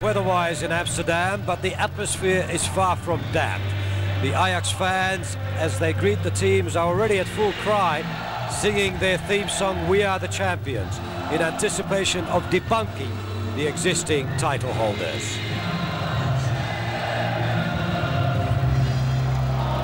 Weather-wise in Amsterdam, but the atmosphere is far from damp. The Ajax fans, as they greet the teams, are already at full cry, singing their theme song, "We Are the Champions," in anticipation of debunking the existing title holders.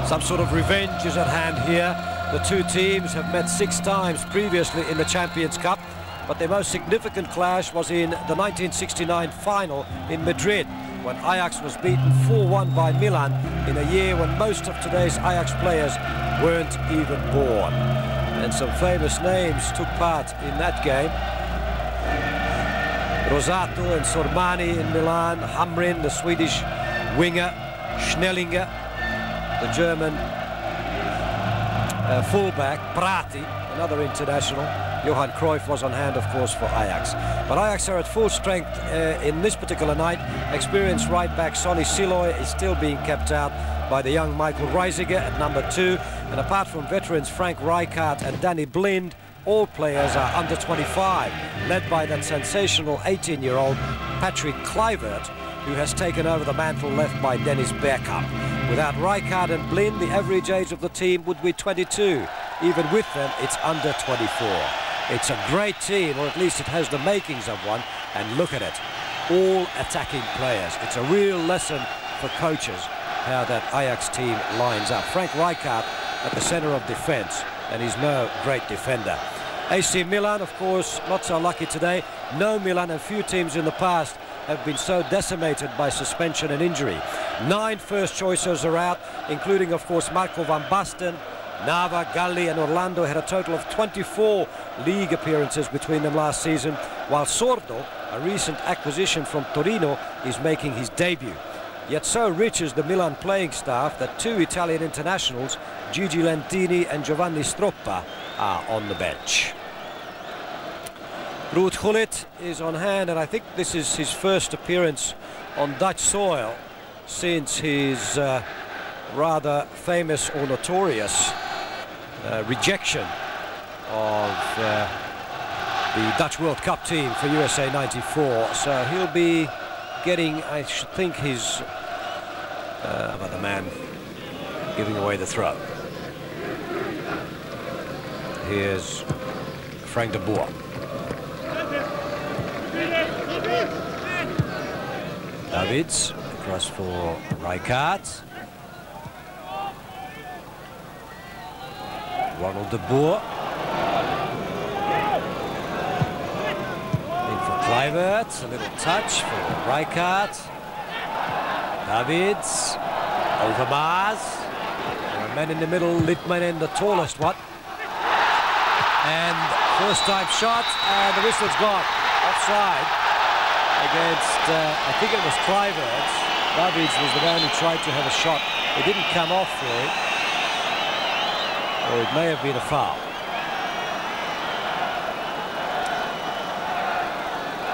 Some sort of revenge is at hand here. The two teams have met 6 times previously in the Champions Cup, but their most significant clash was in the 1969 final in Madrid, when Ajax was beaten 4-1 by Milan in a year when most of today's Ajax players weren't even born. And some famous names took part in that game. Rosato and Sormani in Milan, Hamrin, the Swedish winger, Schnellinger, the German fullback, Prati, another international. Johan Cruyff was on hand, of course, for Ajax. But Ajax are at full strength in this particular night. Experienced right-back Sonny Siloy is still being kept out by the young Michael Reisiger at number 2. And apart from veterans Frank Rijkaard and Danny Blind, all players are under 25, led by that sensational 18-year-old Patrick Kluivert, who has taken over the mantle left by Dennis Bergkamp. Without Rijkaard and Blind, the average age of the team would be 22. Even with them, it's under 24. It's a great team, or at least it has the makings of one, and look at it. All attacking players. It's a real lesson for coaches how that Ajax team lines up. Frank Rijkaard at the centre of defence, and he's no great defender. AC Milan, of course, not so lucky today. No Milan and few teams in the past have been so decimated by suspension and injury. 9 first choices are out, including, of course, Marco van Basten. Nava, Galli and Orlando had a total of 24 league appearances between them last season, while Sordo, a recent acquisition from Torino, is making his debut. Yet so rich is the Milan playing staff that 2 Italian internationals, Gigi Lentini and Giovanni Stroppa, are on the bench. Ruud Gullit is on hand, and I think this is his first appearance on Dutch soil since his rather famous or notorious rejection of the Dutch World Cup team for USA 94. So he'll be getting, I should think, his about the man giving away the throw. Here's Frank de Boer. Davids across for Rijkaard. Ronald de Boer. In for Kluivert. A little touch for Rijkaard. Davids. Overmars. There are men in the middle. Litmanen, the tallest one. And first time shot, and the whistle's gone. Offside against, I think it was Kluivert. Davids was the one who tried to have a shot. It didn't come off for him. Or it may have been a foul.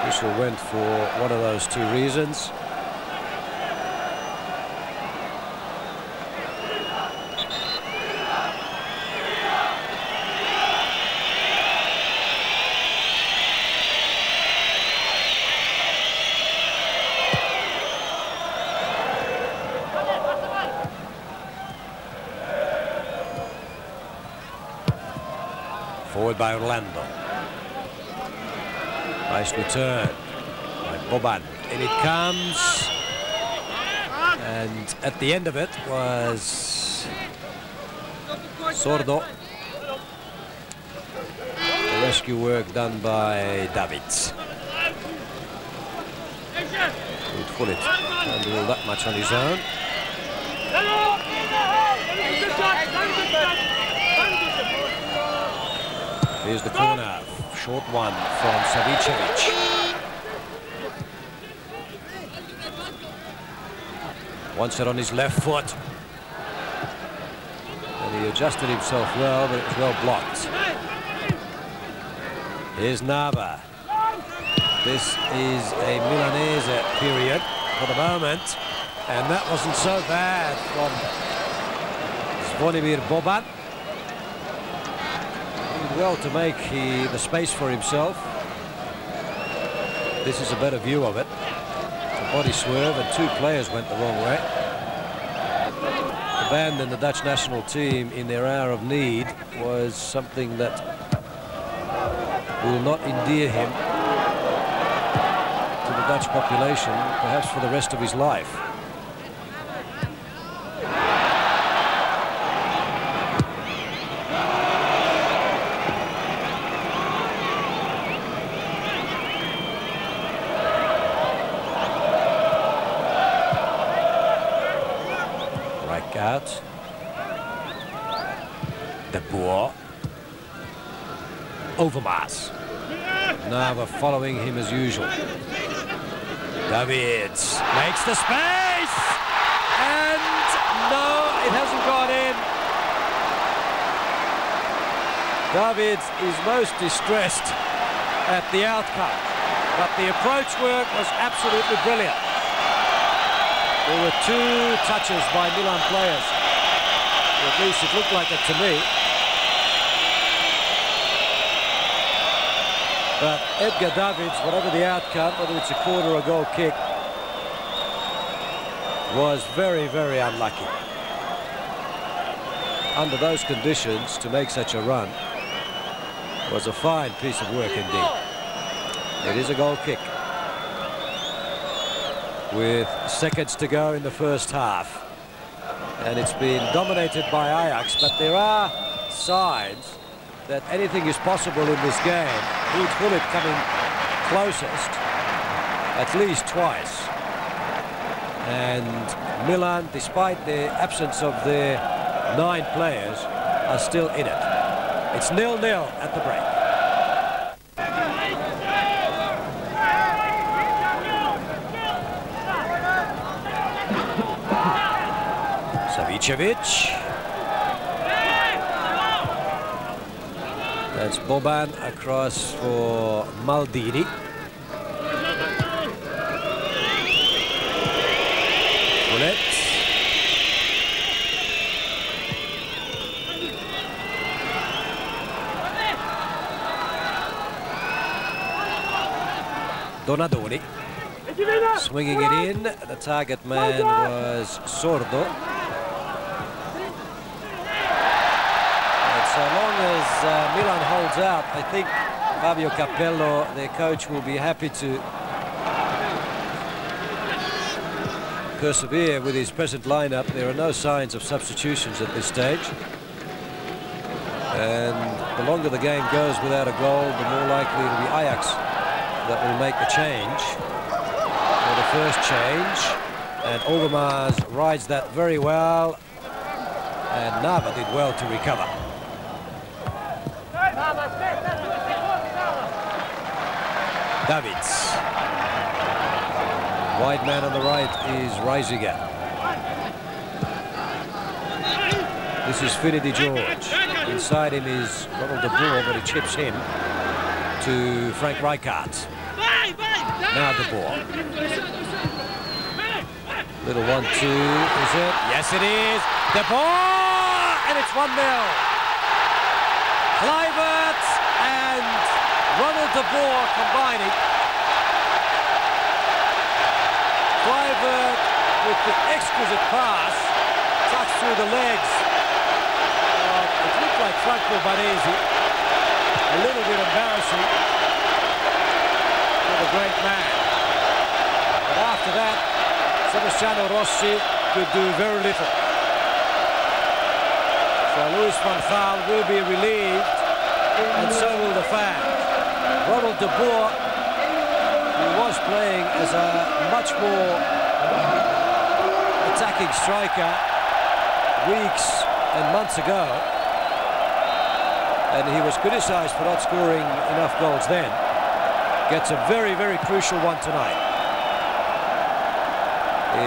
Whistle went for one of those 2 reasons. Forward by Orlando. Nice return by Boban. In it comes. And at the end of it was Sordo. The rescue work done by Davids. Gullit can't do all that much on his own. Here's the corner, short one from Savicevic. Wants it on his left foot. And he adjusted himself well, but it was well blocked. Here's Nava. This is a Milanese period for the moment. And that wasn't so bad from Zvonimir Boban. Well to make the space for himself. This is a better view of it. body swerve, and 2 players went the wrong way. Abandon the Dutch national team in their hour of need was something that will not endear him to the Dutch population, perhaps for the rest of his life. Out. De Boer. Overmars. Now we're following him as usual. Davids makes the space, and no, it hasn't gone in. Davids is most distressed at the outcome, but the approach work was absolutely brilliant. There were 2 touches by Milan players. Or at least it looked like it to me. But Edgar Davids, whatever the outcome, whether it's a corner or a goal kick, was very, very unlucky. Under those conditions, to make such a run was a fine piece of work indeed. It is a goal kick, with seconds to go in the first half, and it's been dominated by Ajax, but there are signs that anything is possible in this game. Ruud Gullit coming closest at least twice, and Milan, despite the absence of their 9 players, are still in it. It's 0-0 at the break. Savicevic. That's Boban across for Maldini. Gullit. Donadoni. Swinging it in. The target man was Sordo. So long as Milan holds out, I think Fabio Capello, their coach, will be happy to persevere with his present lineup. There are no signs of substitutions at this stage, and the longer the game goes without a goal, the more likely it'll be Ajax that will make the change, or the first change, and Overmars rides that very well, and Nava did well to recover. Davids. Wide man on the right is Reisiger. This is Finidi George. Inside him is Ronald de Boer, but he chips him to Frank Rijkaard. Now de Boer. Little 1-2, is it? Yes, it is. De Boer, and it's 1-0. Kluivert and Ronald de Boer combining. Kluivert with the exquisite pass, touched through the legs. It looked like Franco Baresi. A little bit embarrassing for the great man. But after that, Sebastiano Rossi could do very little. So Luis van Gaal will be relieved, and so will the fans. Ronald de Boer, who was playing as a much more attacking striker weeks and months ago, and he was criticised for not scoring enough goals then, gets a very, very crucial one tonight.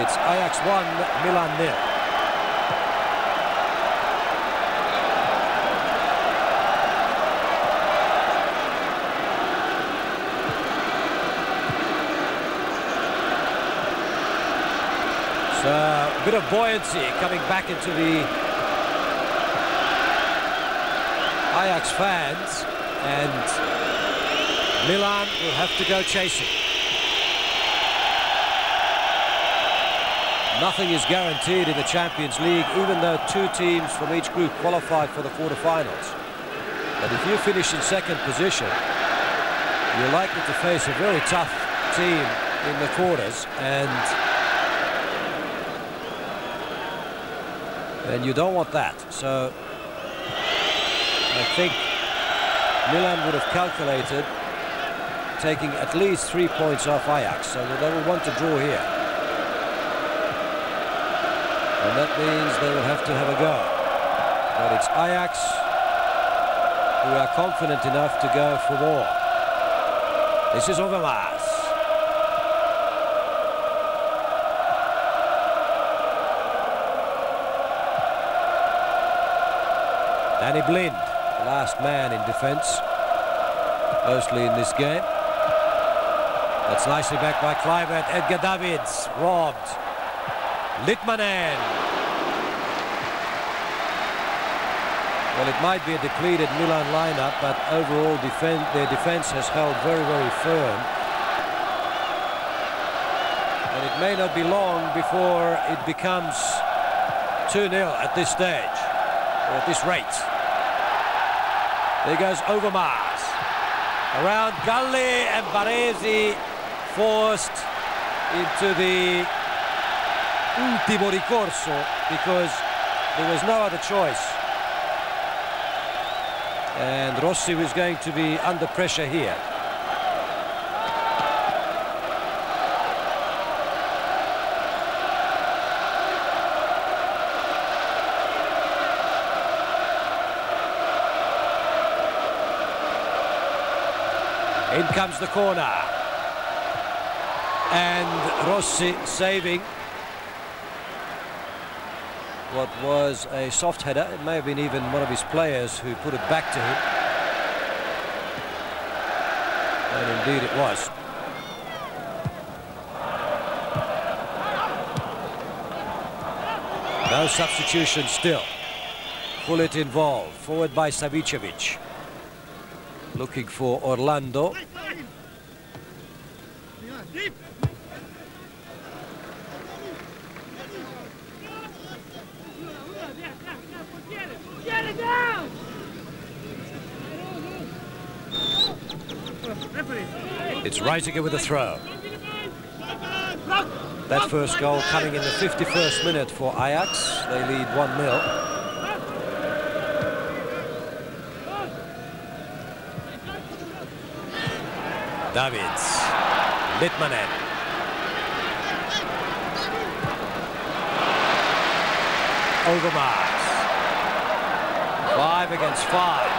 It's Ajax 1, Milan 0. So a bit of buoyancy coming back into the Ajax fans, and Milan will have to go chasing. Nothing is guaranteed in the Champions League, even though 2 teams from each group qualified for the quarterfinals. But if you finish in second position, you're likely to face a very tough team in the quarters, and you don't want that. So I think Milan would have calculated taking at least 3 points off Ajax, so they will want to draw here. And that means they will have to have a go. But it's Ajax who are confident enough to go for more. This is Overmars. Danny Blind, the last man in defence, mostly in this game. That's nicely back by Kluivert. Edgar Davids, robbed. Litmanen. Well, it might be a depleted Milan lineup, but overall their defence has held very, very firm. And it may not be long before it becomes 2-0 at this stage, or at this rate. There goes Overmars. Around Galli, and Baresi forced into the ultimo ricorso because there was no other choice. And Rossi was going to be under pressure here. In comes the corner. And Rossi saving what was a soft header. It may have been even one of his players who put it back to him. And indeed it was. No substitution still. Gullit involved. Forward by Savicevic. Looking for Orlando. It's Reisiger with a throw. That first goal coming in the 51st minute for Ajax. They lead 1-0. Davids. Litmanen. Overmars. 5 against 5.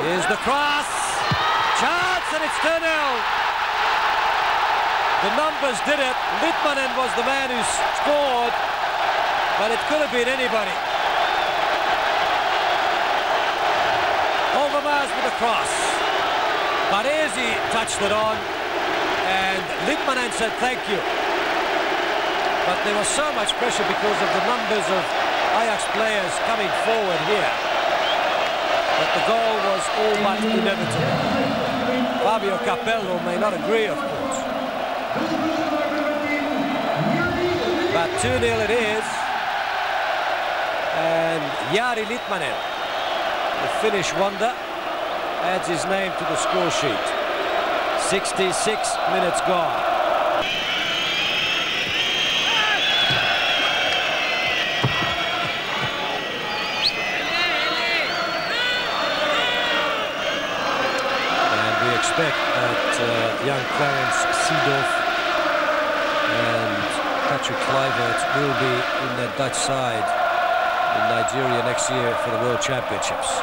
Here's the cross. Chance, and it's 2-0. The numbers did it. Litmanen was the man who scored, but it could have been anybody. Overmars with a cross. Baresi touched it on, and Litmanen said thank you. But there was so much pressure because of the numbers of Ajax players coming forward here that the goal was all but inevitable. Fabio Capello may not agree, of course. But 2-0 it is. And Jari Litmanen, the Finnish wonder, adds his name to the score sheet. 66 minutes gone. And we expect that young Clarence Seedorf and Patrick Kluivert will be in the Dutch side in Nigeria next year for the World Championships.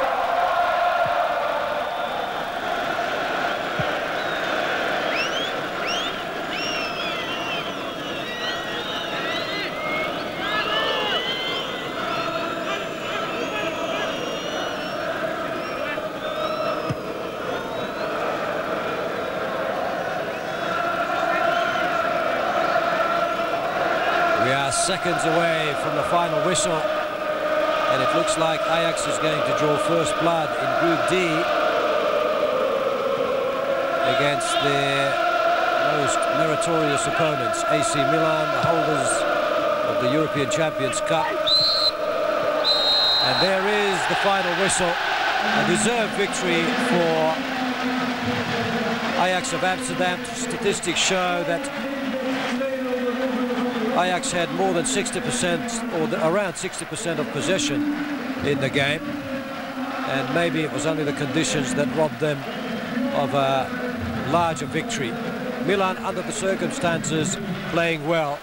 Seconds away from the final whistle, and it looks like Ajax is going to draw first blood in Group D against their most meritorious opponents, AC Milan, the holders of the European Champions Cup. And there is the final whistle. A deserved victory for Ajax of Amsterdam. Statistics show that Ajax had more than 60% or around 60% of possession in the game. And maybe it was only the conditions that robbed them of a larger victory. Milan, under the circumstances, playing well,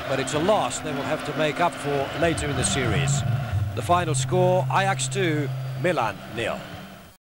but it's a loss they will have to make up for later in the series. The final score, Ajax 2, Milan 0.